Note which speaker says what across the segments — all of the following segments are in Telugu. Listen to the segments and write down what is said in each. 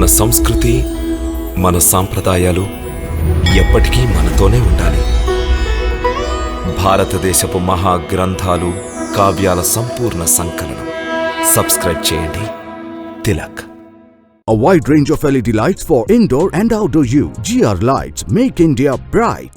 Speaker 1: మన సంస్కృతి, మన సాంప్రదాయాలు ఎప్పటికీ మనతోనే ఉండాలి. భారతదేశపు మహా గ్రంథాలు, కావ్యాల సంపూర్ణ సంకలనం. సబ్స్క్రైబ్ చేయండి. Tilak.
Speaker 2: A wide range of LED lights for indoor and outdoor use. GR Lights make India bright.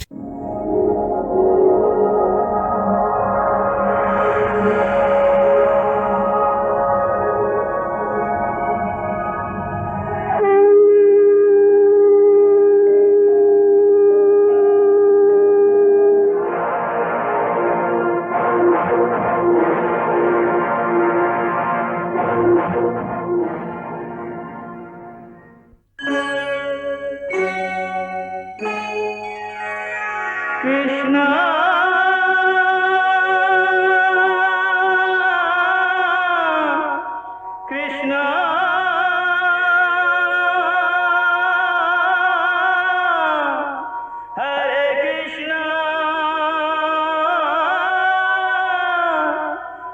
Speaker 3: Krishna Krishna Hare Krishna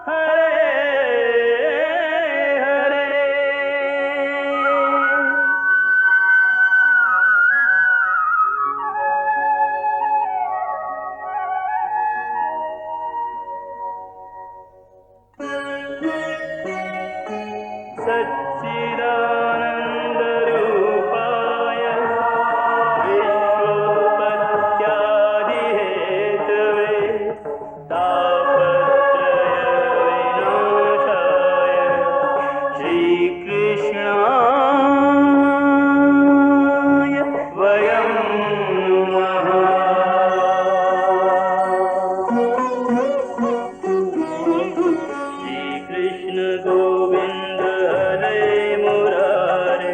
Speaker 3: Hare Hare सच्चिदानन्दरूपाय विश्वोत्पत्त्यादिहेतवे तापत्रयविनाशाय श्रीकृष्णाय वयं नमः। श्रीकृष्ण गोविन्द हरे मुरारे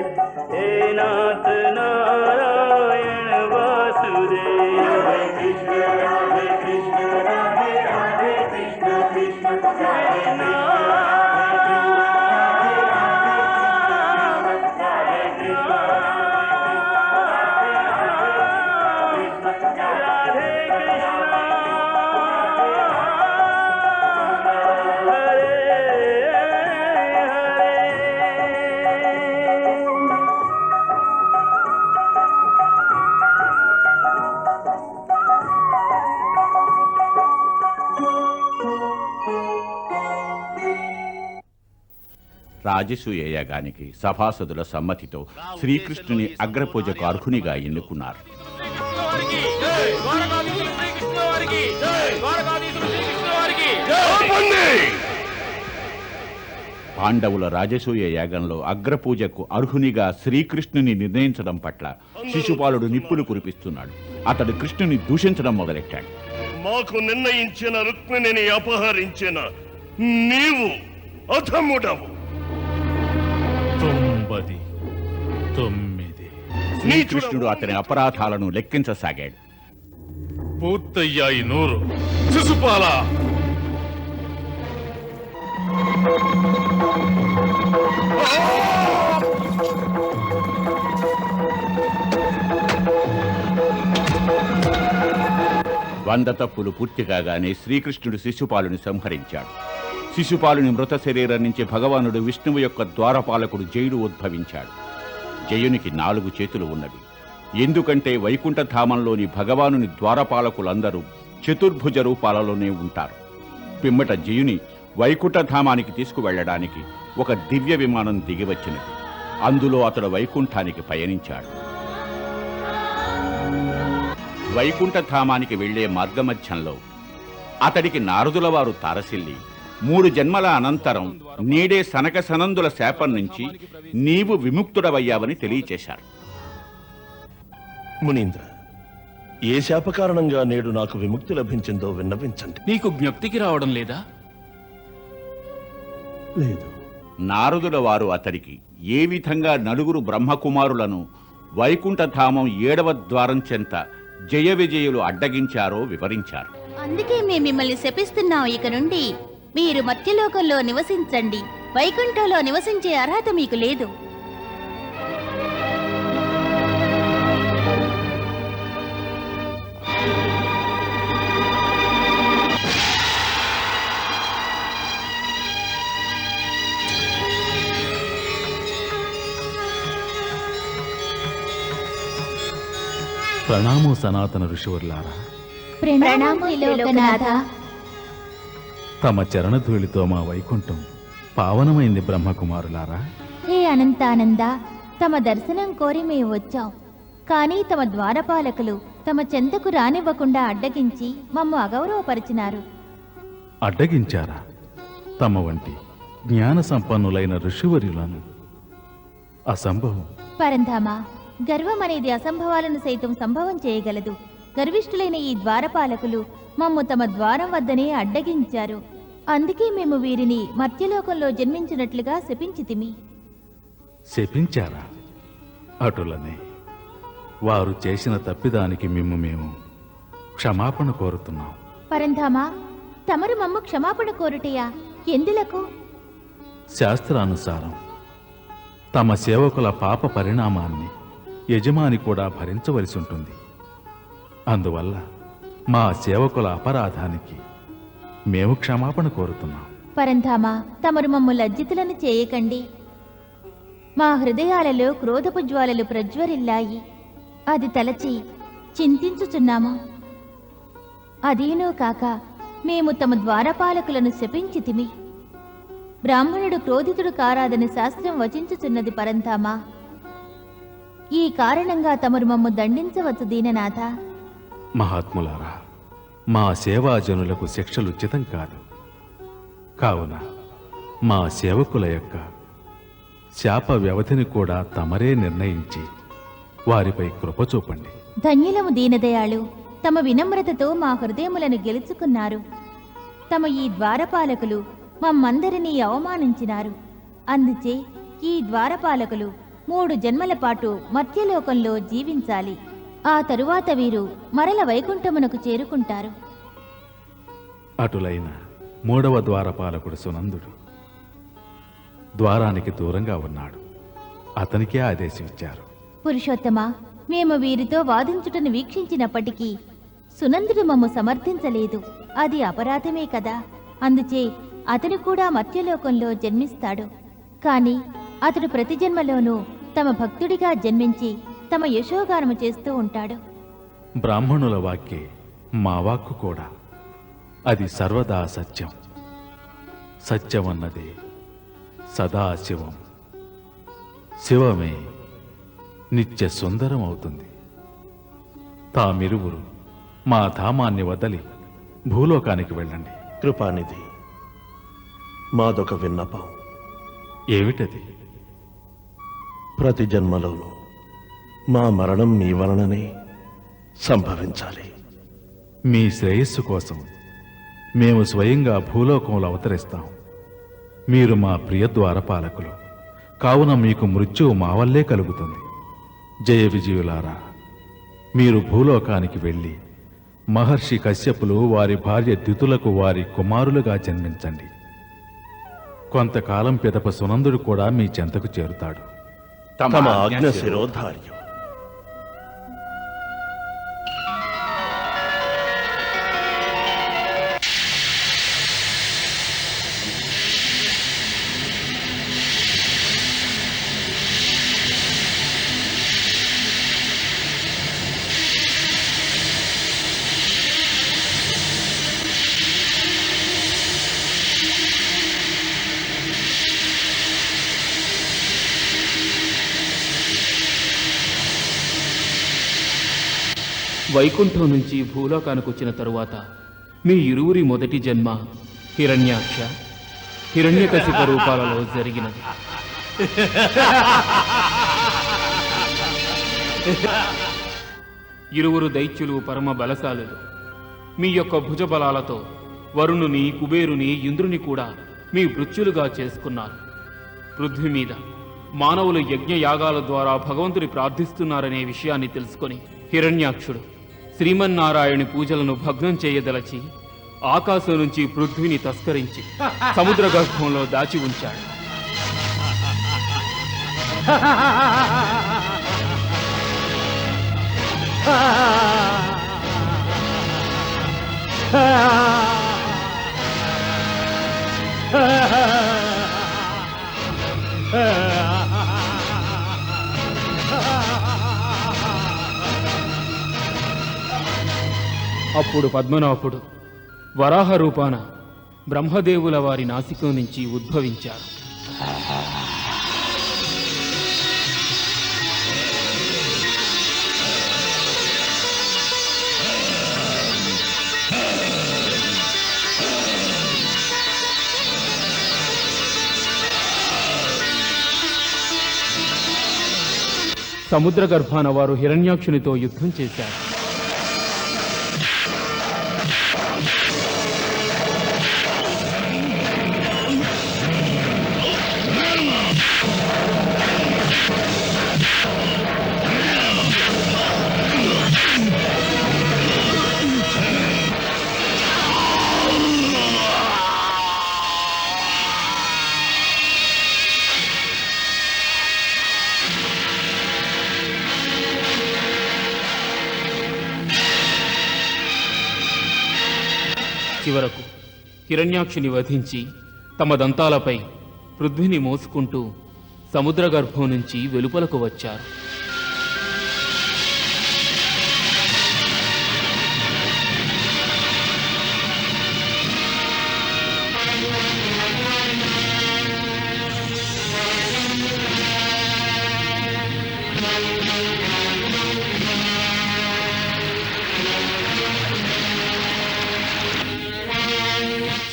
Speaker 3: हे नाथ नारायण वासुदेव। हरे कृष्ण राधे राधे कृष्ण कृष्ण हरे
Speaker 4: రాజసూయ యాగానికి సభాసదుల సమ్మతితో శ్రీకృష్ణుని అగ్రపూజకు అర్హునిగా ఎన్నుకున్నారు. పాండవుల రాజసూయ యాగంలో అగ్రపూజకు అర్హునిగా శ్రీకృష్ణుని నిర్ణయించడం పట్ల శిశుపాలుడు నిప్పులు కురిపిస్తున్నాడు. అతడు కృష్ణుని దూషించడం మొదలెట్టాడు.
Speaker 5: మాకు నిర్ణయించిన రుక్మిణిని అపహరించిన నీవు అధముడవు.
Speaker 6: 99
Speaker 4: శ్రీకృష్ణుడు అతని అపరాధాలను లెక్కించసాగాడు.
Speaker 6: పూర్తయ్యాయి 100. శిశుపాల,
Speaker 4: వంద తప్పులు పూర్తి కాగానే శ్రీకృష్ణుడు శిశుపాలుని సంహరించాడు. శిశుపాలుని మృత శరీరం నుంచి భగవానుడు విష్ణువు యొక్క ద్వారపాలకుడు జయుడు ఉద్భవించాడు. జయునికి 4 చేతులు ఉన్నవి. ఎందుకంటే వైకుంఠధామంలోని భగవానుని ద్వారపాలకులందరూ చతుర్భుజ రూపాలలోనే ఉంటారు. పిమ్మట జయుని వైకుంఠధామానికి తీసుకువెళ్లడానికి ఒక దివ్య విమానం దిగివచ్చినది. అందులో అతడు వైకుంఠానికి పయనించాడు. వైకుంఠధామానికి వెళ్లే మార్గమధ్యంలో అతడికి నారదుల వారు తారసిల్లి 3 జన్మల అనంతరం నేడే సనక సనందుల శాపం నుంచి నీవు విముక్తుడవయ్యావని తెలియచేశారు.
Speaker 5: మునీంద్ర, ఏ శాప కారణంగా నేడు నాకు విముక్తి లభించిందో విన్నవించండి.
Speaker 7: నీకు జ్ఞప్తికి రావడం లేదా?
Speaker 5: లేదు.
Speaker 4: నారదుల వారు అతడికి ఏ విధంగా 4 బ్రహ్మకుమారులను వైకుంఠధామం 7వ ద్వారం చెంత జయ విజయులు అడ్డగించారో వివరించారు.
Speaker 8: అందుకే మేము మిమ్మల్ని శపిస్తున్నాం. ఇక నుండి మీరు మధ్యలోకంలో నివసించండి. వైకుంఠంలో నివసించే అర్హత మీకు లేదు.
Speaker 6: ప్రణామో సనాతన ఋషివర్లారా.
Speaker 8: ప్రణామనాథ.
Speaker 6: తమ చరణధూళితో మా వైకుంఠం పావనమైంది బ్రహ్మకుమారులారా.
Speaker 8: హే అనంతానంద, తమ దర్శనం కోరి మేము వచ్చాం. కానీ తమ ద్వారపాలకులు తమ చెంతకు రానివ్వకుండా అడ్డగించి మమ్ము అగౌరవపరిచినారు.
Speaker 6: అడ్డగించారా? తమ వంటి జ్ఞాన సంపన్నులైన ఋషివర్యులను? అసంభవం.
Speaker 8: పరంధామ, గర్వం అనేది అసంభవాలను సైతం సంభవం చేయగలదు. గర్విష్ఠులైన ఈ ద్వారపాలకులు మమ్ము తమ ద్వారం వద్దనే అడ్డగించారు. అందుకే మేము వీరిని మర్త్యలోకంలో జన్మించినట్లుగా శపించితిమి.
Speaker 6: శపించారా? అటులనే వారు చేసిన తప్పిదానికి మేము క్షమాపణ కోరుతున్నాం.
Speaker 8: పరంధామ, తమరు మమ్ము క్షమాపణ కోరుటయా? ఎందులకు?
Speaker 6: శాస్త్రానుసారం తమ సేవకుల పాప పరిణామాన్ని యజమాని కూడా భరించవలసి ఉంటుంది. అందువల్ల మా సేవకుల అపరాధానికి మేము క్షమాపణ కోరుతున్నాం.
Speaker 8: పరంధామ, తమరు మమ్ము లజ్జితులను చేయకండి. మా హృదయాలలో క్రోధపు జ్వాలలు ప్రజ్వరిల్లాయి. అది తలచి చింతించుచున్నాము. అదేనూ కాక మేము తమ ద్వారపాలకులను శపించితిమి. బ్రాహ్మణుడు క్రోధితుడు కారాదని శాస్త్రం వచించుచున్నది పరంధామ. ఈ కారణంగా తమరు మమ్ము దండించవచ్చు దీననాథ.
Speaker 6: మహాత్ములారా, మా సేవాజనులకు శిక్షలు ఉచితం కాదు. కావున మా సేవకుల యొక్క శాప వ్యవధిని కూడా తమరే నిర్ణయించి వారిపై కృప చూపండి.
Speaker 8: ధన్యులము దీనదయాళు. తమ వినమ్రతతో మా హృదయములను గెలుచుకున్నారు. తమ ఈ ద్వారపాలకులు మమ్మందరినీ అవమానించినారు. అందుచే ఈ ద్వారపాలకులు 3 జన్మల పాటు మర్త్యలోకంలో జీవించాలి. ఆ తరువాత వీరు మరల వైకుంఠమునకు చేరుకుంటారు.
Speaker 6: అటులైన 3వ ద్వారపాలకుడు సునందుడు ద్వారానికి దూరంగా ఉన్నాడు. అతనికే ఆదేశించారు.
Speaker 8: పురుషోత్తమ, మేము వీరితో వాదించుటను వీక్షించినప్పటికీ సునందుడు మమ్ము సమర్థించలేదు. అది అపరాధమే కదా. అందుచే అతను కూడా మర్త్యలోకంలో జన్మిస్తాడు. కాని అతడు ప్రతి జన్మలోనూ తమ భక్తుడిగా జన్మించి తమ యశోగానము చేస్తూ ఉంటాడు.
Speaker 6: బ్రాహ్మణుల వాక్యే మా వాక్కు కూడా. అది సర్వదా సత్యం. సత్యమన్నదే సదాశివం. శివమే నిత్య సుందరం అవుతుంది. తామిరువురు మా ధామాన్ని వదలి భూలోకానికి వెళ్ళండి.
Speaker 5: కృపానిధి, మాదొక విన్నపం.
Speaker 6: ఏమిటది?
Speaker 5: ప్రతి జన్మలోనూ మా మరణం మీ వలననే సంభవించాలి.
Speaker 6: మీ శ్రేయస్సు కోసం మేము స్వయంగా భూలోకంలో అవతరిస్తాం. మీరు మా ప్రియ ద్వారపాలకులు కావున మీకు మృత్యువు మా వల్లే కలుగుతుంది. జయ విజయులారా, మీరు భూలోకానికి వెళ్ళి మహర్షి కశ్యపులు వారి భార్య ద్యుతులకు వారి కుమారులుగా జన్మించండి. కొంతకాలం పిదప సునందుడు కూడా మీ చెంతకు చేరుతాడు.
Speaker 5: తమ ఆజ్ఞ శిరోధార్యం.
Speaker 7: వైకుంఠం నుంచి భూలోకానికి వచ్చిన తరువాత మీ ఇరువురి మొదటి జన్మ హిరణ్యాక్ష, హిరణ్యకశిప రూపాలలో జరిగినది. ఇరువురు దైత్యులు పరమ బలశాలులు. మీ యొక్క భుజబలాలతో వరుణుని, కుబేరుని, ఇంద్రుని కూడా మీ మృత్యులుగా చేసుకున్నారు. పృథ్వీ మీద మానవులు యజ్ఞయాగాల ద్వారా భగవంతుని ప్రార్థిస్తున్నారనే విషయాన్ని తెలుసుకొని హిరణ్యాక్షుడు శ్రీమన్నారాయణి పూజలను భగ్నం చేయదలచి ఆకాశం నుంచి పృథ్వీని తస్కరించి సముద్ర గర్భంలో దాచి ఉంచాడు. అప్పుడు పద్మనాభుడు వరాహ రూపాన బ్రహ్మదేవుల వారి నాసికం నుంచి ఉద్భవించారు. సముద్ర గర్భాన వారు హిరణ్యాక్షునితో యుద్ధం చేశారు. చివరకు హిరణ్యాక్షుని వధించి తమ దంతాలపై పృథ్వీని మోసుకుంటూ సముద్ర గర్భం నుంచి వెలుపలకు వచ్చారు.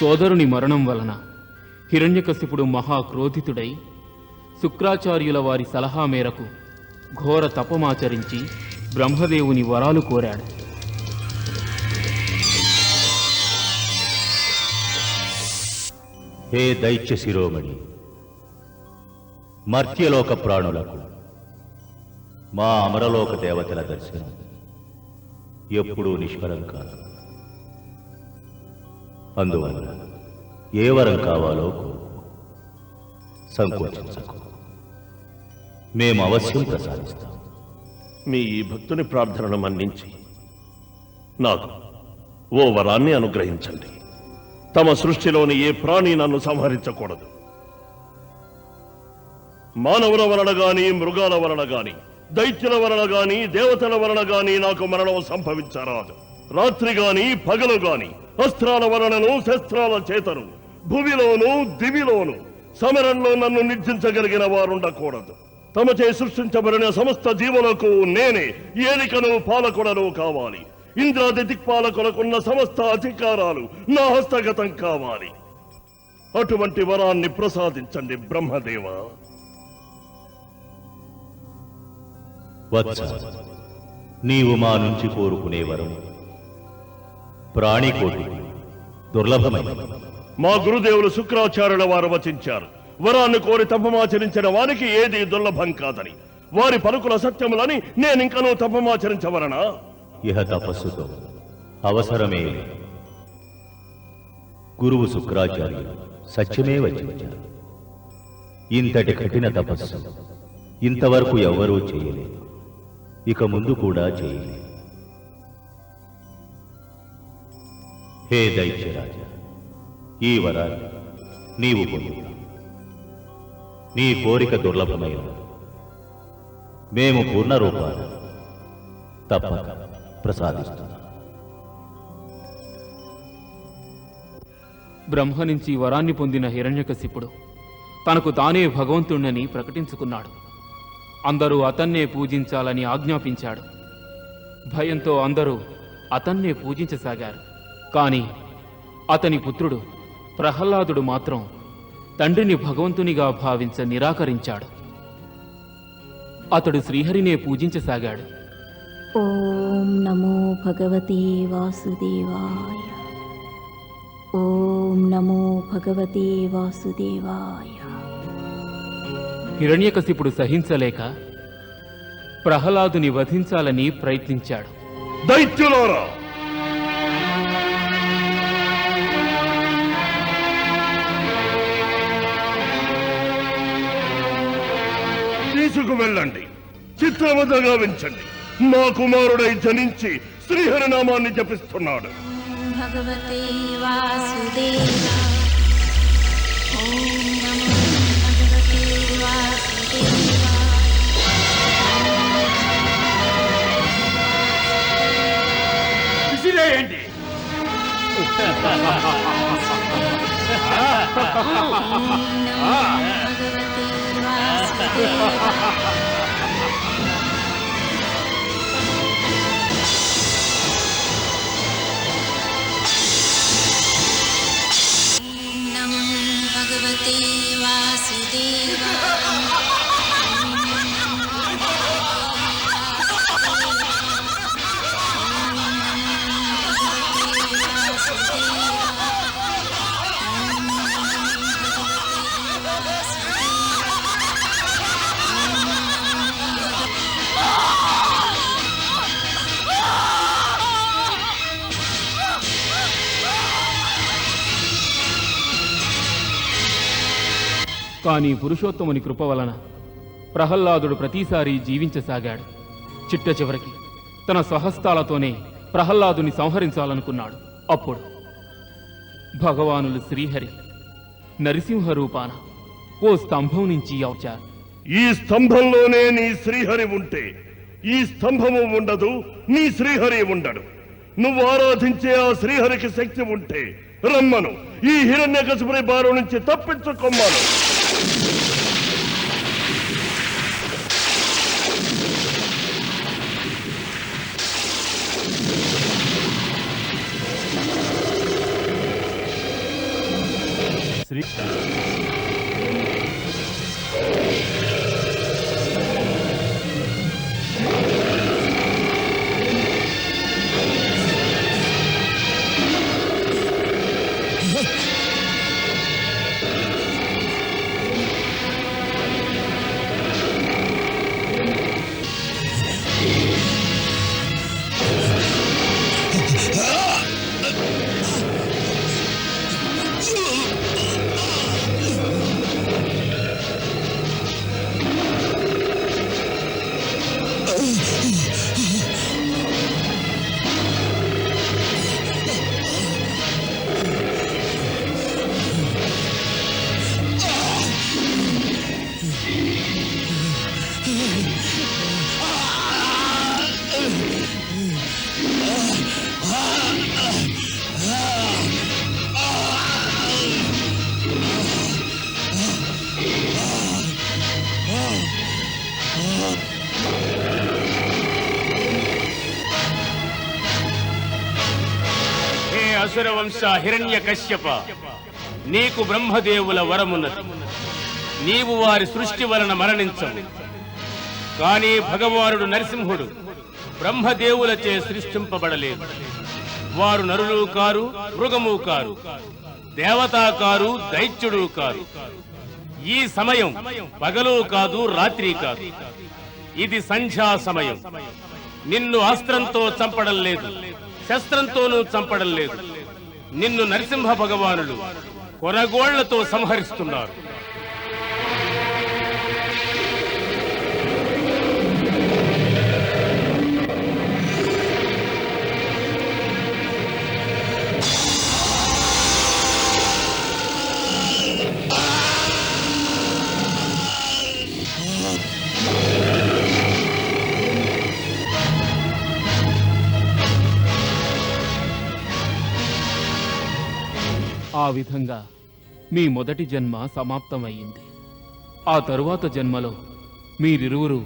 Speaker 7: సోదరుని మరణం వలన హిరణ్యకశిపుడు మహాక్రోధితుడై శుక్రాచార్యుల వారి సలహా మేరకు ఘోర తపమాచరించి బ్రహ్మదేవుని వరాలు కోరాడు.
Speaker 9: హే దైత్య శిరోమణి, మర్త్యలోక ప్రాణులకు మా అమరలోక దేవతల దర్శనం ఎప్పుడూ నిష్ఫలం కాదు. అందువల్ల ఏ వరం కావాలో సంకోచించకు, మేము అవశ్యం ప్రసాదిస్తాం.
Speaker 5: మీ ఈ భక్తుని ప్రార్థనను మన్నించి నాకు ఓ వరాన్ని అనుగ్రహించండి. తమ సృష్టిలోని ఏ ప్రాణి నన్ను సంహరించకూడదు. మానవుల వలన గాని, మృగాల వలన గాని, దైత్యుల వలన గాని, దేవతల వలన గాని నాకు మరణం సంభవించరాదు. రాత్రి గాని పగలు గాని అస్త్రాల వలనను శస్త్రాల చేతను భూమిలోను దివిలోను సమరంలో నన్ను నిర్జించగలిగిన వారుండకూడదు. తమచే సృష్టించబడిన సమస్త జీవులకు నేనే ఏలికను పాలకుడను కావాలి. ఇంద్రాది దిక్పాలకులకున్న సమస్త అధికారాలు నా హస్తగతం కావాలి. అటువంటి వరాన్ని ప్రసాదించండి బ్రహ్మదేవ.
Speaker 9: వత్స, నీవు మా నుంచి కోరుకునే వరం ప్రాణికోటి దుర్లభమైనది.
Speaker 5: మా గురుదేవులు శుక్రాచార్యుల వారు వచించారు, వరాన్ని కోరి తపమాచరించిన వారికి ఏది దుర్లభం కాదని. వారి పలుకుల సత్యములని నేనింకనూ తపమాచరించవలనా?
Speaker 9: ఇహ తపస్సుతో అవసరమే లేదు. గురువు శుక్రాచార్యులు సత్యమే వచించారు. ఇంతటి కఠిన తపస్సు ఇంతవరకు ఎవ్వరూ చేయలేదు, ఇక ముందు కూడా చేయలేదు. హే దైత్యరాజ, ఈ వరాన్ని నీవు పొందు. నీ కోరిక దుర్లభమైన మేము పూర్ణ రూపాన తప్పక ప్రసాదిస్తున్నాం.
Speaker 7: బ్రహ్మ నుంచి వరాన్ని పొందిన హిరణ్యకశిపుడు తనకు తానే భగవంతుణ్ణని ప్రకటించుకున్నాడు. అందరూ అతన్నే పూజించాలని ఆజ్ఞాపించాడు. భయంతో అందరూ అతన్నే పూజించసాగారు. కాని అతని పుత్రుడు ప్రహ్లాదుడు మాత్రం తండ్రిని భగవంతునిగా భావించ నిరాకరించాడు. అతడు శ్రీహరినే పూజించసాగాడు.
Speaker 10: ఓం నమో భగవతే వాసుదేవాయ. ఓం నమో భగవతే వాసుదేవాయ.
Speaker 7: హిరణ్యకశిపుడు సహించలేక ప్రహ్లాదుని వధించాలని ప్రయత్నించాడు.
Speaker 5: దైత్యులారా, తీసుకు వెళ్ళండి, చిత్రవదగా వించండి. మా కుమారుడై జనించి శ్రీహరినామాన్ని జపిస్తున్నాడు.
Speaker 10: భగవతే వాసుదేవాయ. ఓం నమో భగవతే వాసుదేవాయ.
Speaker 3: విసిరేయండి.
Speaker 10: भगवते वासुदेवाय
Speaker 7: కానీ పురుషోత్తముని కృప వలన ప్రహ్లాదుడు ప్రతిసారి జీవించసాగాడు. చిట్ట చివరికి తన స్వహస్తాలతోనే ప్రహ్లాదుని సంహరించాలనుకున్నాడు. అప్పుడు భగవానులు శ్రీహరి నరసింహ రూపాన ఓ స్తంభం నుంచి వచ్చారు.
Speaker 5: ఈ స్తంభంలోనే నీ శ్రీహరి ఉంటే ఈ స్తంభము ఉండదు, నీ శ్రీహరి ఉండడు. నువ్వు ఆరాధించే ఆ శ్రీహరికి శక్తి ఉంటే రమ్మను, ఈ హిరణ్యకశిపుని బారు నుంచి తప్పించుకొమ్మను.
Speaker 11: అసురవంశ హిరణ్యకశ్యప, నీకు బ్రహ్మదేవుల వరమున్నది. నీవు వారి సృష్టి వలన మరణించవు. కానీ భగవానుడు నరసింహుడు బ్రహ్మదేవులచే సృష్టింపబడలేదు. వారు నరులు కారు, మృగము కారు, దేవతా కారు, దైత్యుడు కారు. ఈ సమయం పగలు కాదు, రాత్రి కాదు. ఇది సంధ్యా సమయం. నిన్ను అస్త్రంతో చంపడం లేదు, శస్త్రంతోనూ చంపడం లేదు. నిన్ను నరసింహ భగవానుడు కొరగోళ్లతో సంహరిస్తున్నారు.
Speaker 7: ఆ విధంగా మీ మొదటి జన్మ సమాప్తమయ్యింది. ఆ తరువాత జన్మలో మీరిరువురు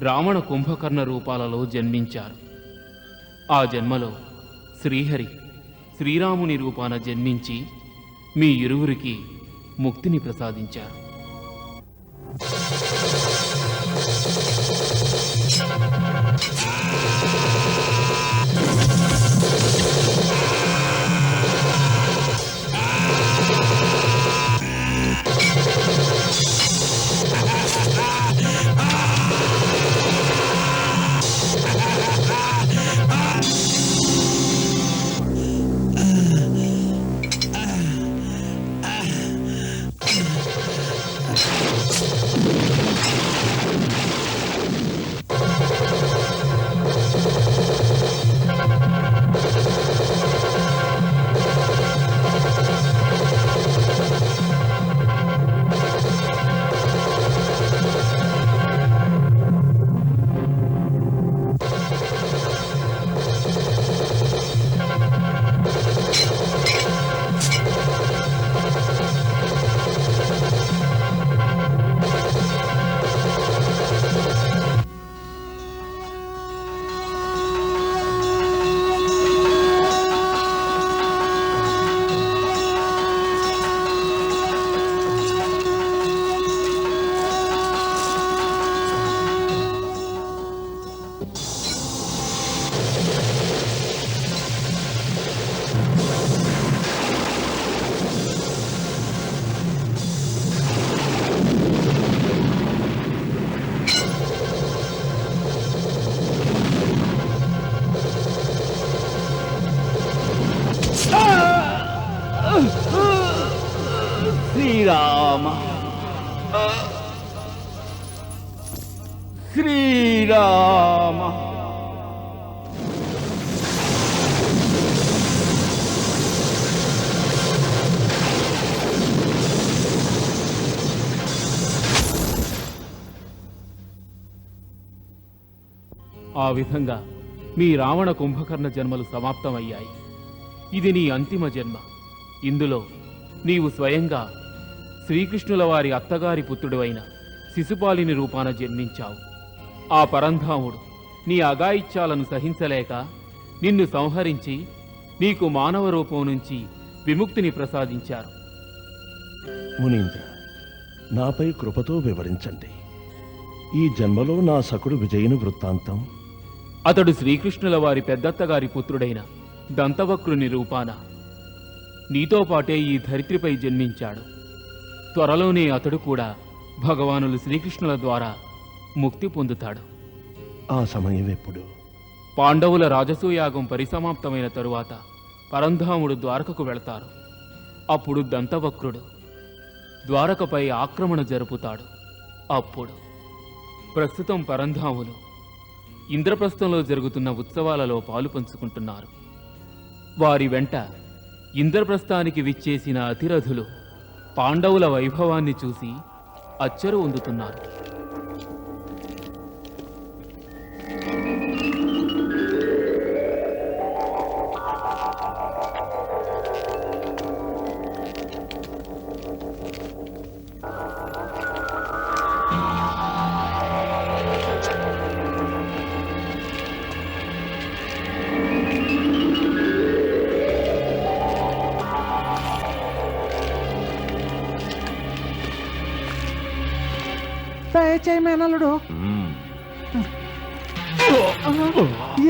Speaker 7: రావణ కుంభకర్ణ రూపాలలో జన్మించారు. ఆ జన్మలో శ్రీహరి శ్రీరాముని రూపాన జన్మించి మీ ఇరువురికి ముక్తిని ప్రసాదించారు.
Speaker 4: శ్రీరామ.
Speaker 7: ఆ విధంగా మీ రావణ కుంభకర్ణ జన్మలు సమాప్తమయ్యాయి. ఇది నీ అంతిమ జన్మ. ఇందులో నీవు స్వయంగా శ్రీకృష్ణుల వారి అత్తగారి పుత్రుడివైన శిశుపాలిని రూపాన జన్మించావు. ఆ పరంధాముడు నీ అఘాయిత్యాలను సహించలేక నిన్ను సంహరించి నీకు మానవ రూపం నుంచి విముక్తిని ప్రసాదించారు.
Speaker 5: మునీంద్ర, నాపై కృపతో వివరించండి. ఈ జన్మలో నా సకుడు విజయుని వృత్తాంతం.
Speaker 7: అతడు శ్రీకృష్ణుల వారి పెద్దత్తగారి పుత్రుడైన దంతవక్రుని రూపాన నీతో పాటే ఈ ధరిత్రిపై జన్మించాడు. త్వరలోనే అతడు కూడా భగవానులు శ్రీకృష్ణుల ద్వారా ముక్తి పొందుతాడు.
Speaker 5: ఆ సమయం ఎప్పుడు?
Speaker 7: పాండవుల రాజసూయాగం పరిసమాప్తమైన తరువాత పరంధాముడు ద్వారకకు వెళతారు. అప్పుడు దంతవక్రుడు ద్వారకపై ఆక్రమణ జరుపుతాడు. అప్పుడు ప్రస్తుతం పరంధాములు ఇంద్రప్రస్థంలో జరుగుతున్న ఉత్సవాలలో పాలు పంచుకుంటున్నారు. వారి వెంట ఇంద్రప్రస్థానికి విచ్చేసిన అతిరథులు పాండవుల వైభవాన్ని చూసి అచ్చరు పొందుతున్నారు.
Speaker 12: దయచేయి మేనల్లుడు.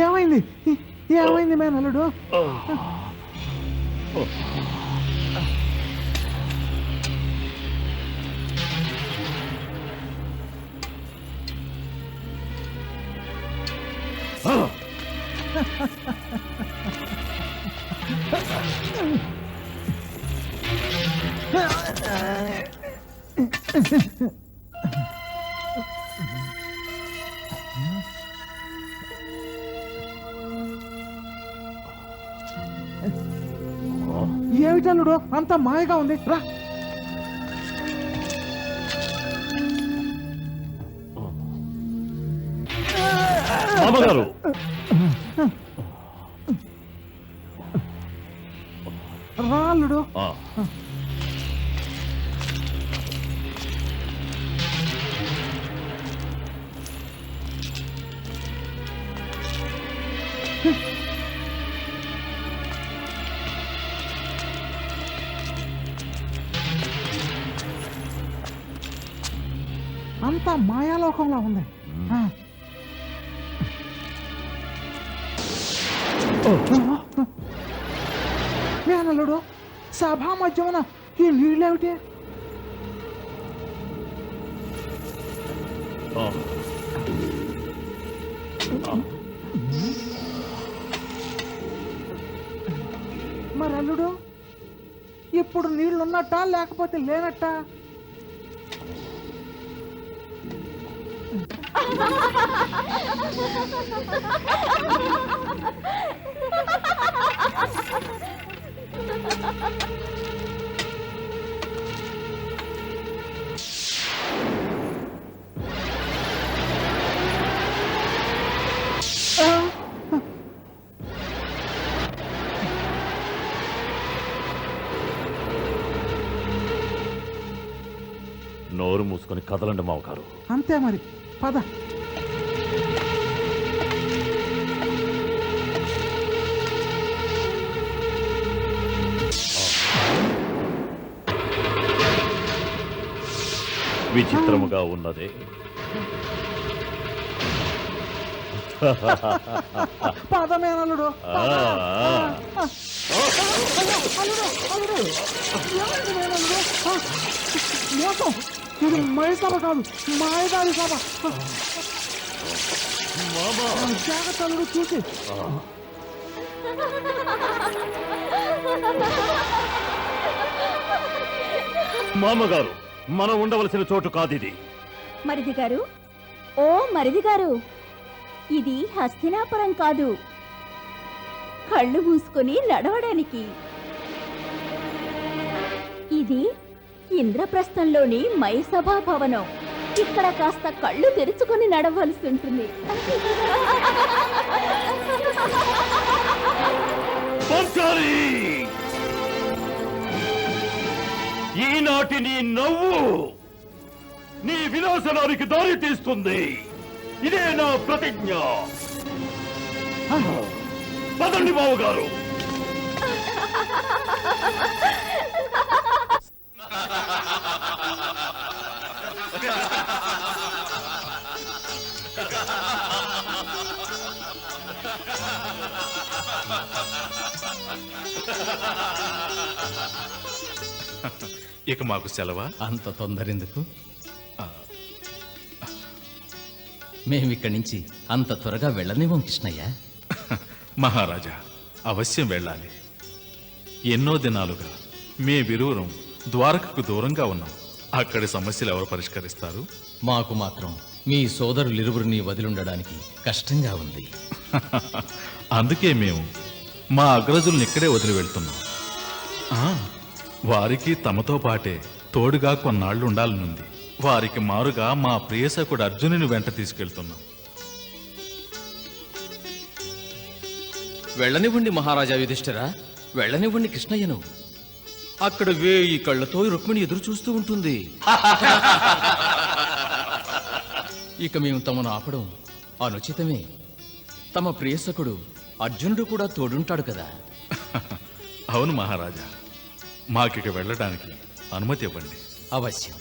Speaker 12: ఏమైంది ఏమైంది మేనల్లుడు? ఏమిటల్లుడు అంత మాయగా ఉంది? రా.
Speaker 5: బాబగారు,
Speaker 12: రా అల్లుడు. అంతా మాయాలోకంలో ఉంది. మేనల్లుడు, సభా మధ్యమున ఈ నీళ్ళేమిటి? మరి అల్లుడు, ఇప్పుడు నీళ్లున్నట్టా లేకపోతే లేనట్టా?
Speaker 9: నోరు మూసుకొని కదలండి మావగారు.
Speaker 12: అంతే మరి, పద.
Speaker 9: విచిత్రముగా ఉన్నదే.
Speaker 12: పదమేనల్లుడు. మోసం, ఇది మైసభ కాదు, మాయదారి సభ. జాగ్రత్తలు చూసి.
Speaker 9: మామగారు, మనం ఉండవలసిన చోటు కాదిది.
Speaker 8: మరిది గారు, ఓ మరిది గారు, ఇది హస్తినాపురం కాదు, కళ్ళు మూసుకొని నడవడానికి. ఇది ఇంద్రప్రస్థంలోని మైసభా భవనం. ఇక్కడ కాస్త కళ్ళు తెరుచుకొని నడవలసి ఉంటుంది.
Speaker 5: ఈనాటి నీ నవ్వు నీ వినాశనానికి దారి తీస్తుంది. ఇదే నా ప్రతిజ్ఞ. పదండి బావగారు.
Speaker 6: ఇక మాకు సెలవా?
Speaker 13: అంత తొందరెందుకు? మేమిక్కడి నుంచి అంత త్వరగా వెళ్ళనివ్వం కృష్ణయ్య.
Speaker 6: మహారాజా, అవశ్యం వెళ్ళాలి. ఎన్నో దినాలుగా మేమిరువురం ద్వారకకు దూరంగా ఉన్నాం. అక్కడి సమస్యలు ఎవరు పరిష్కరిస్తారు?
Speaker 13: మాకు మాత్రం మీ సోదరులిరువురిని వదిలుండడానికి కష్టంగా ఉంది.
Speaker 6: అందుకే మేము మా అగ్రజుల్ని ఇక్కడే వదిలి వెళ్తున్నాం. వారికి తమతో పాటే తోడుగా కొన్నాళ్లు ఉండాలనుంది. వారికి మారుగా మా ప్రియసకుడు అర్జునుని వెంట తీసుకెళ్తున్నాం.
Speaker 13: వెళ్ళనివ్వండి మహారాజా యుధిష్ఠిరా, వెళ్ళనివ్వండి కృష్ణయ్యను. అక్కడ 1000 కళ్ళతో రుక్మిణి ఎదురు చూస్తూ ఉంటుంది. ఇక మేము తమను ఆపడం అనుచితమే. తమ ప్రియసకుడు అర్జునుడు కూడా తోడుంటాడు కదా.
Speaker 6: అవును మహారాజా, మాకిక వెళ్ళడానికి అనుమతి ఇవ్వండి.
Speaker 13: అవశ్యం.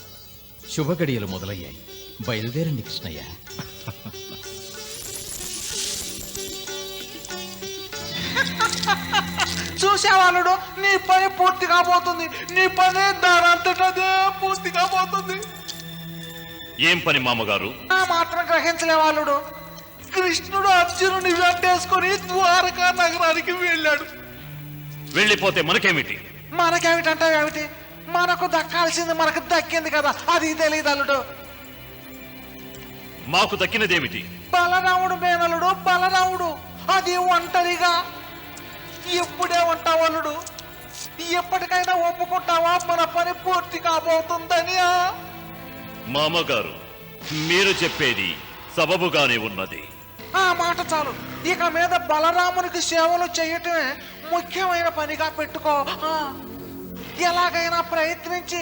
Speaker 13: శుభగడియలు మొదలయ్యాయి. బయలుదేరండి కృష్ణయ్య.
Speaker 12: చూసేవాళ్ళుడు, నీ పని పూర్తి కాబోతుంది. నీ పని దానంతటదే పూర్తి కాబోతుంది.
Speaker 5: ఏం పని మామగారు?
Speaker 12: ఆ మాత్రం గ్రహించలే వాళ్ళుడు. కృష్ణుడు అర్జునుని వెంటేసుకుని ద్వారకా నగరానికి వెళ్ళాడు.
Speaker 5: వెళ్ళిపోతే మనకేమిటి?
Speaker 12: మనకేమిటంటే ఏమిటి? మనకు దక్కాల్సింది మనకు దక్కింది కదా, అది తెలియదు అల్లుడు.
Speaker 5: మాకు దక్కినదేమిటి?
Speaker 12: బలరాముడు మేనలుడు, బలరాముడు. అది ఒంటరిగా. ఎప్పుడే ఉంటావు అల్లుడు? ఎప్పటికైనా ఒప్పుకుంటావా మన పని పూర్తి కాబోతుందని?
Speaker 5: మామగారు, మీరు చెప్పేది సబబుగానే ఉన్నది.
Speaker 12: ఆ మాట చాలు. ఇక మీద బలరామునికి సేవలు చేయటమే ముఖ్యమైన పనిగా పెట్టుకో. ఎలాగైనా ప్రయత్నించి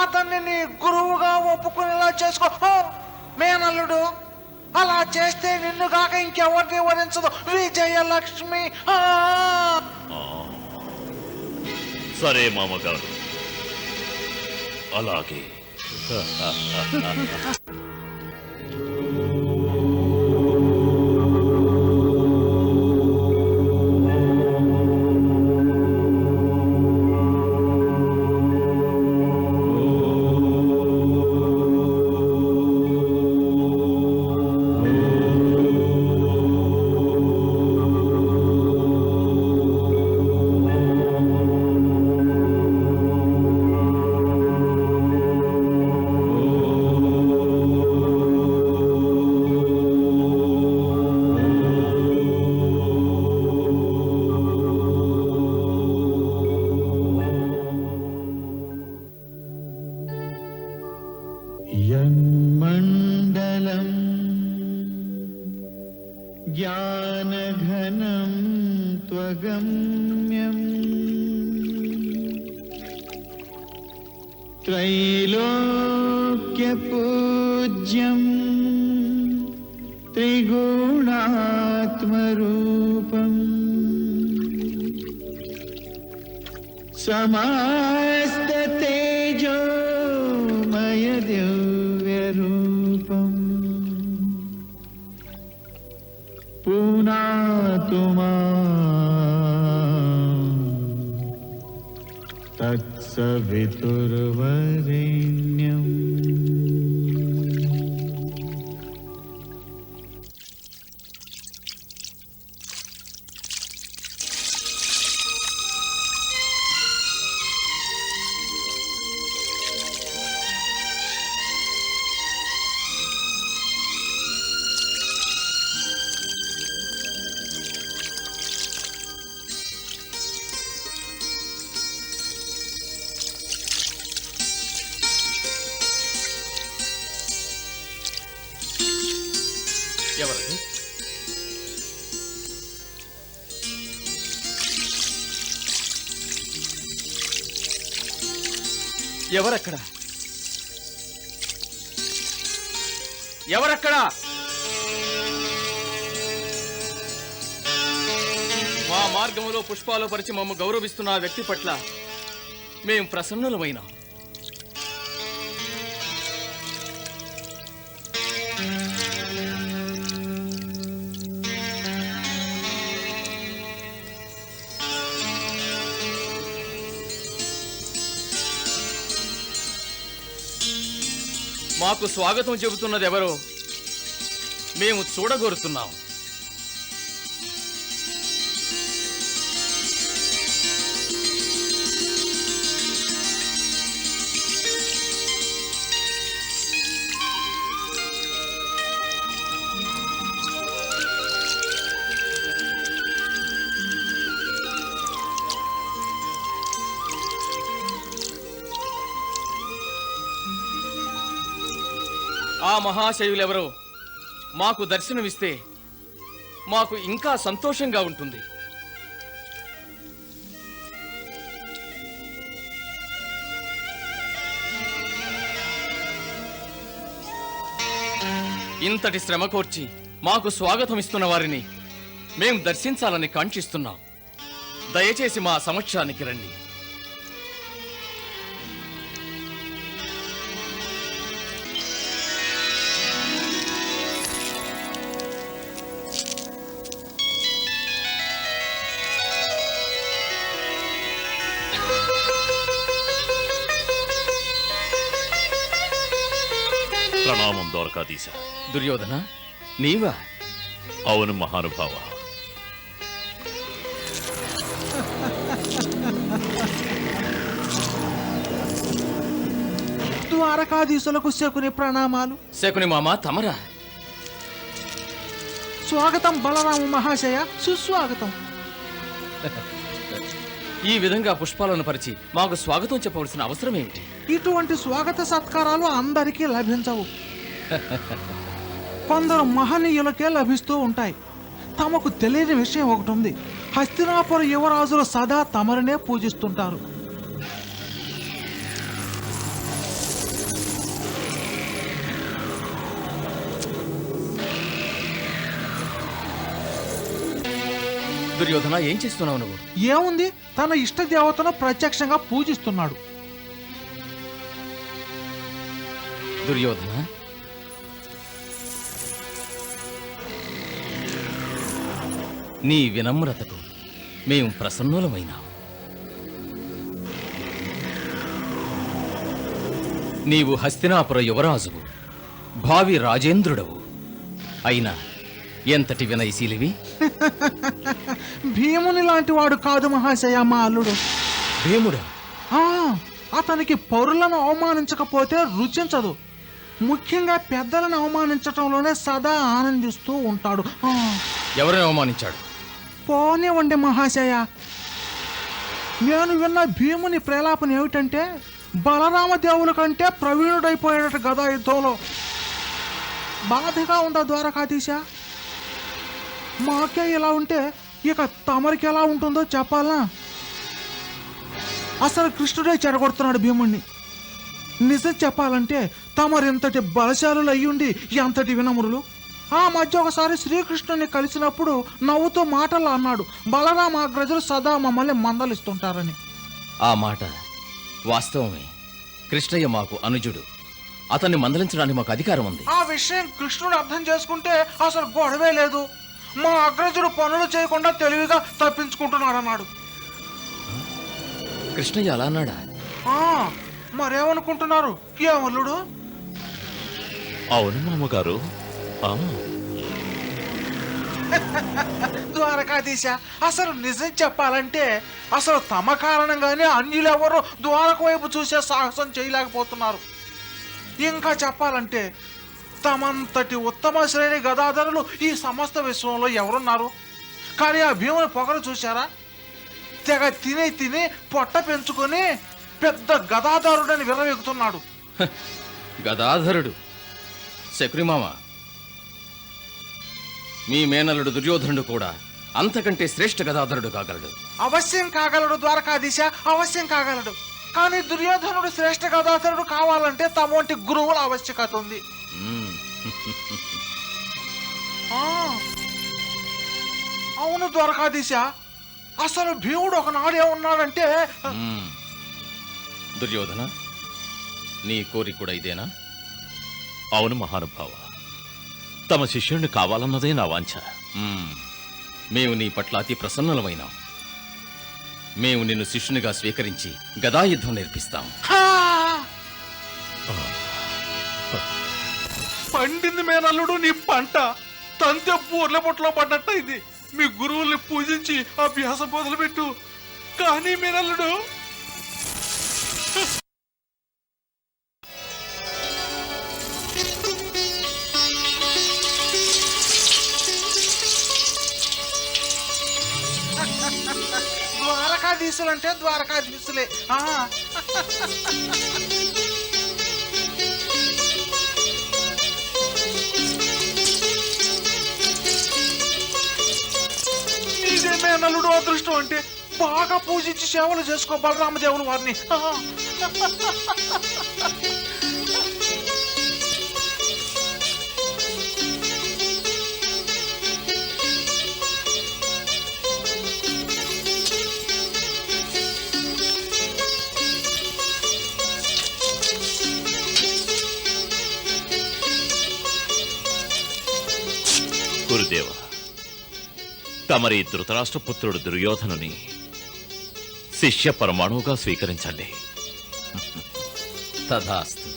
Speaker 12: అతన్ని నీ గురువుగా ఒప్పుకునేలా చేసుకో మేనల్లుడు. అలా చేస్తే నిన్ను కాక ఇంకెవరిని వరించదు విజయలక్ష్మి.
Speaker 5: సరే మామగారు, అలాగే.
Speaker 3: यन्मण्डलं ज्ञानघनं त्वगम्यं त्रैलोक्यपूज्यं त्रिगुणात्मरूपम् समस्ततेजोमय दिव्यरूपम् पुनातु माम् तत्सवितुर्वरेण्यम्.
Speaker 13: ఎవరది? ఎవరక్కడ? ఎవరక్కడ? మా మార్గంలో పుష్పాలు పరిచి మమ్మ గౌరవిస్తున్న ఆ వ్యక్తి పట్ల మేం ప్రసన్నులమైనా. మాకు స్వాగతం చెబుతున్నది ఎవరో మేము చూడగోరుతున్నాం. ఆ మహాశయులెవరో మాకు దర్శనమిస్తే మాకు ఇంకా సంతోషంగా ఉంటుంది. ఇంతటి శ్రమ కోర్చి మాకు స్వాగతం ఇస్తున్న వారిని మేం దర్శించాలని కాంక్షిస్తున్నాం. దయచేసి మా సమక్షానికి రండి.
Speaker 5: ప్రణామం ద్వారకాధీశ.
Speaker 13: దుర్యోధన, నీవా?
Speaker 5: అవును మహానుభావ.
Speaker 12: ద్వారకాధీశులకు శకుని ప్రణామాలు.
Speaker 13: శకుని మామ, తమరా?
Speaker 12: స్వాగతం బలరాము మహాశయ, సుస్వాగతం.
Speaker 13: ఈ విధంగా పుష్పాలను పరిచి మాకు స్వాగతం చెప్పవలసిన అవసరం ఏమిటి?
Speaker 12: ఇటువంటి స్వాగత సత్కారాలు అందరికీ లభించవు. కొందరు మహనీయులకే లభిస్తూ ఉంటాయి. తమకు తెలియని విషయం ఒకటి ఉంది. హస్తినాపుర యువరాజులు సదా తమరినే పూజిస్తుంటారు.
Speaker 13: దుర్యోధన, ఏం చేస్తున్నావు నువ్వు?
Speaker 12: ఏముంది, తన ఇష్ట దేవతను ప్రత్యక్షంగా పూజిస్తున్నాడు.
Speaker 13: దుర్యోధన, నీ వినమ్రతకు మేము ప్రసన్నులమైనాం. నీవు హస్తినాపుర యువరాజువు, భావి రాజేంద్రుడవు. అయినా ఎంతటి వినయశీలివి!
Speaker 12: భీముని లాంటి వాడు కాదు మహాశయ మా అల్లుడు.
Speaker 13: భీముడు?
Speaker 12: అతనికి పౌరులను అవమానించకపోతే రుచించదు. ముఖ్యంగా పెద్దలను అవమానించటంలోనే సదా ఆనందిస్తూ ఉంటాడు.
Speaker 13: ఎవరిని అవమానించాడు?
Speaker 12: పోనివ్వండి మహాశయ. నేను విన్న భీముని ప్రేలాపన ఏమిటంటే, బలరామదేవుల కంటే ప్రవీణుడైపోయాడట గదా యుద్ధంలో. బాధగా ఉందా ద్వారకాధీశ? మాకే ఇలా ఉంటే ఇక తమరికి ఎలా ఉంటుందో చెప్పాలా? అసలు కృష్ణుడే చెడగొడుతున్నాడు భీముణ్ణి. నిజం చెప్పాలంటే తమరింతటి బలశాలులు అయ్యుండి ఎంతటి వినమ్రులు. ఆ మధ్య ఒకసారి శ్రీకృష్ణుని కలిసినప్పుడు నవ్వుతూ మాటలు అన్నాడు, బలరామాగ్రజులు సదా మమ్మల్ని మందలిస్తుంటారని.
Speaker 13: ఆ మాట వాస్తవమే. కృష్ణయ్య మాకు అనుజుడు. అతన్ని మందలించడానికి మాకు అధికారం ఉంది.
Speaker 12: ఆ విషయం కృష్ణుడు అర్థం చేసుకుంటే అసలు గొడవే లేదు. మా అగ్రజుడు పనులు చేయకుండా తెలివిగా తప్పించుకుంటున్నాడు అన్నాడు.
Speaker 13: కృష్ణయ్య అలా అన్నాడా?
Speaker 12: మరేమనుకుంటున్నారు ఏమల్లుడు?
Speaker 5: అవును మామగారు.
Speaker 12: ద్వారకాధీశ, అసలు నిజం చెప్పాలంటే అసలు తమ కారణంగానే అన్యులెవరూ ద్వారక వైపు చూసే సాహసం చేయలేకపోతున్నారు. ఇంకా చెప్పాలంటే తమంతటి ఉత్తమ శ్రేణి గదాధరులు ఈ సమస్త విశ్వంలో ఎవరున్నారు? కానీ ఆ భీముని పొగరు చూశారా? తెగ తిని పొట్ట పెంచుకొని పెద్ద గదాధరుడని విర్రవెక్కుతున్నాడు.
Speaker 13: గదాధరుడు? శకుని మామ, మీ మేనల్లుడు దుర్యోధనుడు కూడా అంతకంటే శ్రేష్ఠ గదాధరుడు కాగలడు.
Speaker 12: అవశ్యం కాగలడు ద్వారకాధీశ, అవశ్యం కాగలడు. కానీ దుర్యోధనుడు శ్రేష్ఠ గదాధరుడు కావాలంటే తమోంటి గురువుల ఆవశ్యకత ఉంది. అవును ద్వారకాధీశ, అసలు భీముడు ఒకనాడే ఉన్నాడంటే.
Speaker 13: దుర్యోధన, నీ కోరిక కూడా ఇదేనా?
Speaker 9: అవును మహానుభావ, తమ శిష్యుణ్ణి కావాలన్నదే నా వాంఛ.
Speaker 13: మేము నీ పట్ల అతి ప్రసన్నులమైనాం. మేము నిన్ను శిష్యునిగా స్వీకరించి గదాయుద్ధం నేర్పిస్తాం.
Speaker 12: పండింది మేనల్లుడు నీ పంట. తంతె పూర్ల పొట్లో పడ్డట్టయింది. మీ గురువుల్ని పూజించి అభ్యాసం మొదలుపెట్టు. కానీ మేనల్లుడు ద్వారకాధీశులంటే ద్వారకాధీశులే. నీదే మేనల్లుడు అదృష్టం అంటే బాగా పూజించి సేవలు చేసుకో బలరామదేవులు వారిని.
Speaker 9: గురుదేవ, తమరి ధృతరాష్ట్రపుత్రుడు దుర్యోధనుని శిష్య పరమాణువుగా స్వీకరించండి.
Speaker 13: తథాస్తు.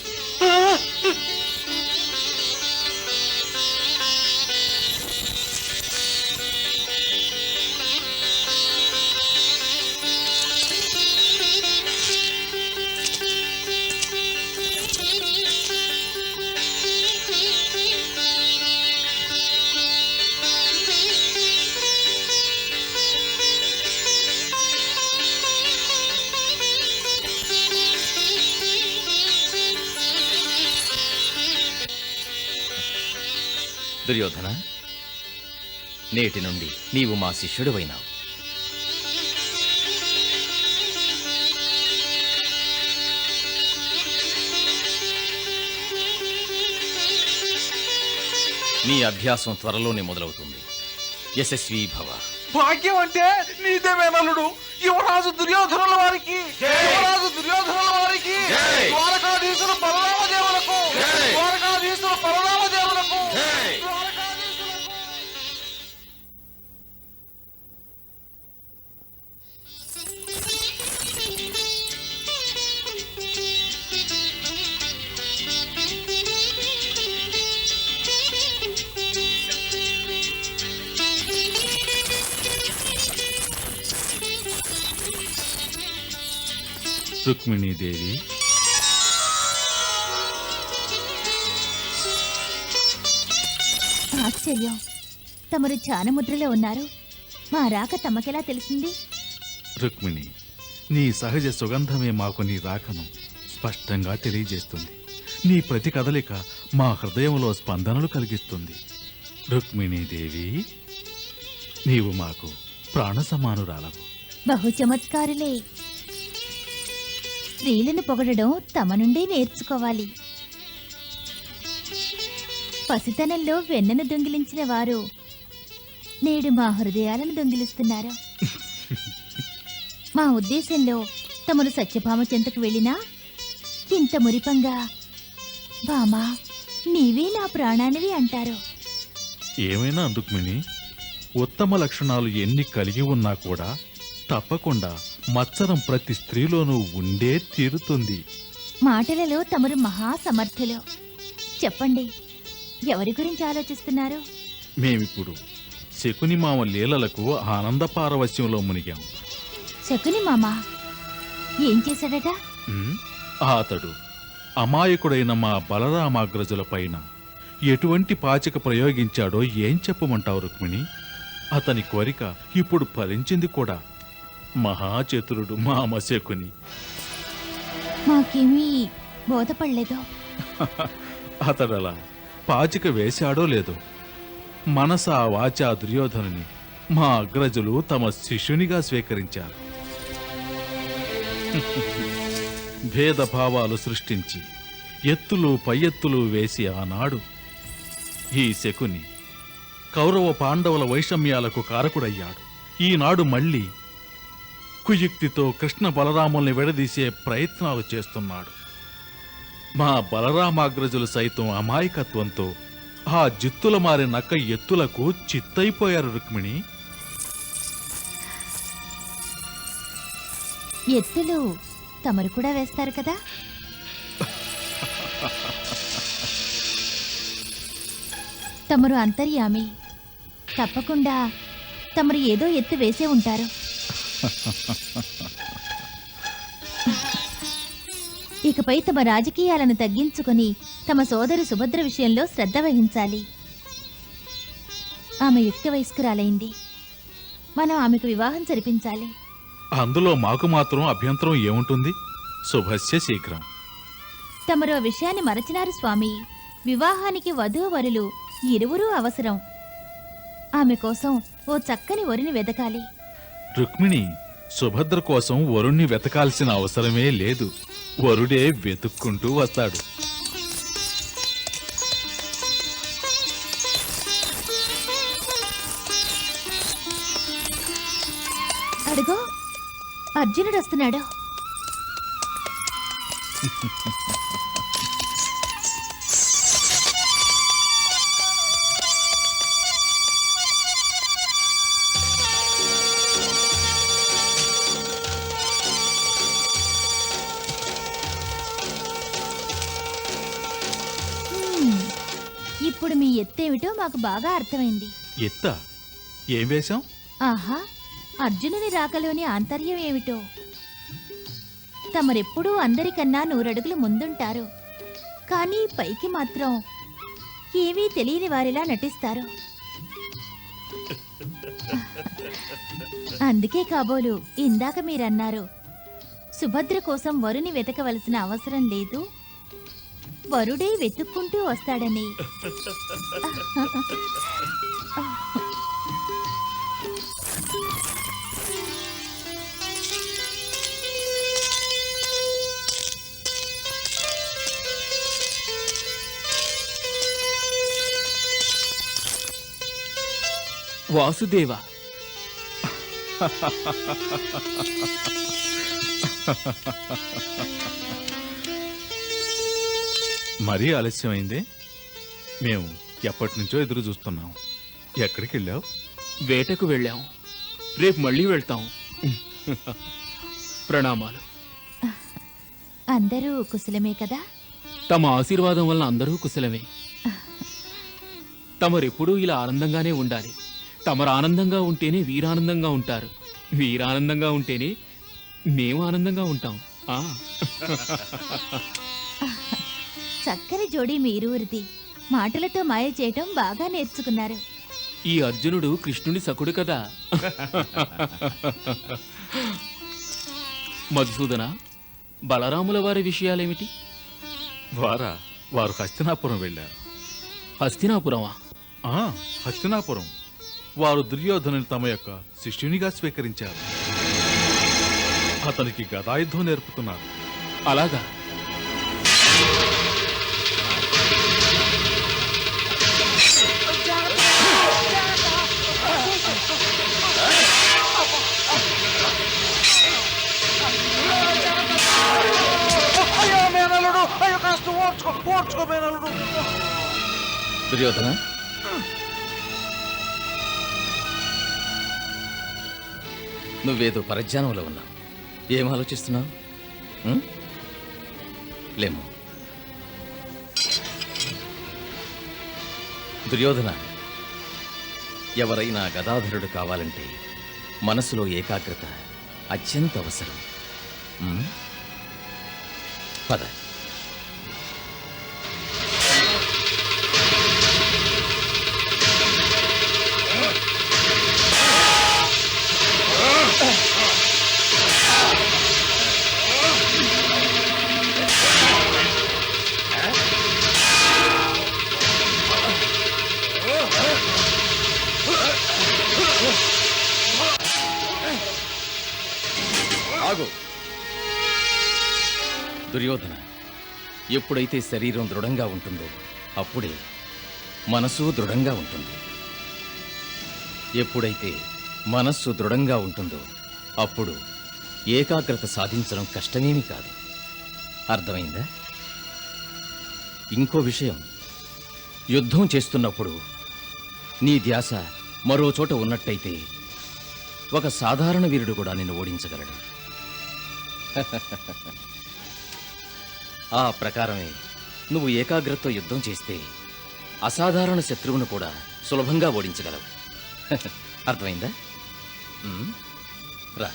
Speaker 13: దుర్యోధన, నేటి నుండి నీవు మా శిష్యుడివైనావు. నీ అభ్యాసం త్వరలోనే మొదలవుతుంది. యశస్వీ భవ.
Speaker 12: భాగ్యం అంటే నీదే మేనల్లుడు. యువరాజు దుర్యోధనుల వారికి, యువరాజు దుర్యోధనుల వారికి, ద్వారకాధీశులు బలరామదేవులకు, ద్వారకాధీశులు బలరామదేవులకు.
Speaker 6: రుక్మిణీదేవి,
Speaker 8: ఆశ్చర్యం, తమరు ధ్యానముద్రలో ఉన్నారు. మా రాక తమకెలా తెలిసింది?
Speaker 6: రుక్మిణి, నీ సహజ సుగంధమే మాకు నీ రాకను స్పష్టంగా తెలియజేస్తుంది. నీ ప్రతి కదలిక మా హృదయంలో స్పందనలు కలిగిస్తుంది. రుక్మిణీదేవి, నీవు మాకు ప్రాణ సమానురాలవు.
Speaker 8: బహు చమత్కారులే. స్త్రీలను పొగడడం తమ నుండి నేర్చుకోవాలి. పసితనంలో వెన్నను దొంగిలించిన వారు నేడు మా హృదయాలను దొంగిలిస్తున్నారు. మా ఉద్దేశంలో తమరు సత్యభామ చెంతకు వెళ్ళినా ఇంత మురిపంగా బామా నీవే నా ప్రాణానివి అంటారు.
Speaker 6: ఏమైనా రుక్మిణి, ఉత్తమ లక్షణాలు ఎన్ని కలిగి ఉన్నా కూడా తప్పకుండా మత్సరం ప్రతి స్త్రీలోనూ ఉండే తీరుతుంది.
Speaker 8: మాటలలో తమరు మహాసమర్థులు. చెప్పండి, ఎవరి గురించి ఆలోచిస్తున్నారు?
Speaker 6: మేమిప్పుడు శకుని మామ లీలలకు ఆనంద పారవశ్యంలో మునిగాం.
Speaker 8: శకుని మామ ఏం చేశాడట?
Speaker 6: అతడు అమాయకుడైన మా బలరామాగ్రజులపైన ఎటువంటి పాచిక ప్రయోగించాడో ఏం చెప్పమంటావు రుక్మిణి? అతని కోరిక ఇప్పుడు ఫలించింది కూడా. మహాచతురుడు మామ శకుని.
Speaker 8: మాకేమీ బోధపడలేదు.
Speaker 6: అతడలా పాచిక వేశాడో లేదో మనసా వాచా దుర్యోధనుని మా అగ్రజులు తమ శిష్యునిగా స్వీకరించారు. భేదభావాలు సృష్టించి ఎత్తులు పై ఎత్తులు వేసి ఆనాడు ఈ శకుని కౌరవ పాండవుల వైషమ్యాలకు కారకుడయ్యాడు. ఈనాడు మళ్ళీ కుయుక్తితో కృష్ణ బలరాముల్ని విడదీసే ప్రయత్నాలు చేస్తున్నాడు. మా బలరామాగ్రజులు సైతం అమాయకత్వంతో ఆ జిత్తుల మారి నక్క ఎత్తులకు చిత్తైపోయారు. రుక్మిణి,
Speaker 8: ఎత్తులు తమరు కూడా వేస్తారు కదా? తమరు అంతర్యామి, తప్పకుండా తమరు ఏదో ఎత్తు వేసే ఉంటారు. ఇకపై తమ రాజకీయాలను తగ్గించుకొని తమ సోదరు సుభద్ర విషయంలో శ్రద్ధ వహించాలి. ఆమె యుక్త వయస్కురాలైంది. మనం ఆమెకు వివాహం జరిపించాలి.
Speaker 6: అందులో మాకు మాత్రం అభ్యంతరం ఏముంటుంది? శుభస్య శీఘ్రం.
Speaker 8: తమరు ఆ విషయాన్ని మరచినారు స్వామి. వివాహానికి వధూవరులు ఇరువురూ అవసరం. ఆమె కోసం ఓ చక్కని వరుని వెదకాలి.
Speaker 6: రుక్మిణి, సుభద్ర కోసం వరుణ్ణి వెతకాల్సిన అవసరమే లేదు. వరుడే వెతుక్కుంటూ వస్తాడు.
Speaker 8: అడుగో, అర్జునుడు వస్తున్నాడు. ఇప్పుడు మీ ఎత్తేమిటో మాకు బాగా అర్థమైంది.
Speaker 6: ఎత్తా? ఏం వేశాం?
Speaker 8: ఆహా, అర్జునుని రాకలోని ఆంతర్యం ఏమిటో. తమరెప్పుడూ అందరికన్నా 100 అడుగులు ముందుంటారు. కానీ పైకి మాత్రం ఏమీ తెలియని వారిలా నటిస్తారు. అందుకే కాబోలు ఇందాక మీరన్నారు, సుభద్ర కోసం వరుని వెతకవలసిన అవసరం లేదు, వరుడే వెతుక్కుంటూ వస్తాడని.
Speaker 7: వాసుదేవ,
Speaker 6: మరీ ఆలస్యమైందే. మేము ఎప్పటి నుంచో ఎదురు చూస్తున్నాం. ఎక్కడికి వెళ్ళావు?
Speaker 7: వేటకు వెళ్ళాం. రేపు మళ్ళీ వెళ్తాం. ప్రణామాలు.
Speaker 8: అందరూ కుశలమే కదా?
Speaker 7: తమ ఆశీర్వాదం వలన అందరూ కుశలమే. తమరెప్పుడూ ఇలా ఆనందంగానే ఉండాలి. తమరు ఆనందంగా ఉంటేనే వీరానందంగా ఉంటారు. వీరానందంగా ఉంటేనే మేము ఆనందంగా ఉంటాం.
Speaker 8: చక్కని జోడీ మీరూరిది. మాటలతో మాయ చేయటం బాగా నేర్చుకున్నారు.
Speaker 7: ఈ అర్జునుడు కృష్ణుని సకుడు కదా. మధుసూదన, బలరాముల వారి విషయాలేమిటి?
Speaker 6: వారు హస్తినాపురం వెళ్ళారు.
Speaker 7: హస్తినాపురమా?
Speaker 6: హస్తినాపురం. వారు దుర్యోధనుని తమ యొక్క శిష్యునిగా స్వీకరించారు. అతనికి గదాయుద్ధం నేర్పుతున్నారు.
Speaker 7: అలాగా?
Speaker 13: దుర్యోధన, నువ్వేదో పరధ్యానంలో ఉన్నావు. ఏం ఆలోచిస్తున్నావు? లేము. దుర్యోధన, ఎవరైనా గదాధరుడు కావాలంటే మనసులో ఏకాగ్రత అత్యంత అవసరం. పద. ఆగు. దుర్యోధన, ఎప్పుడైతే శరీరం దృఢంగా ఉంటుందో అప్పుడే మనసు దృఢంగా ఉంటుంది. ఎప్పుడైతే మనస్సు దృఢంగా ఉంటుందో అప్పుడు ఏకాగ్రత సాధించడం కష్టమేమీ కాదు. అర్థమైందా? ఇంకో విషయం, యుద్ధం చేస్తున్నప్పుడు నీ ధ్యాస మరో చోట ఉన్నట్టయితే ఒక సాధారణ వీరుడు కూడా నిన్ను ఓడించగలడు. ఆ ప్రకారమే నువ్వు ఏకాగ్రతతో యుద్ధం చేస్తే అసాధారణ శత్రువును కూడా సులభంగా ఓడించగలవు. అర్థమైందా? రా.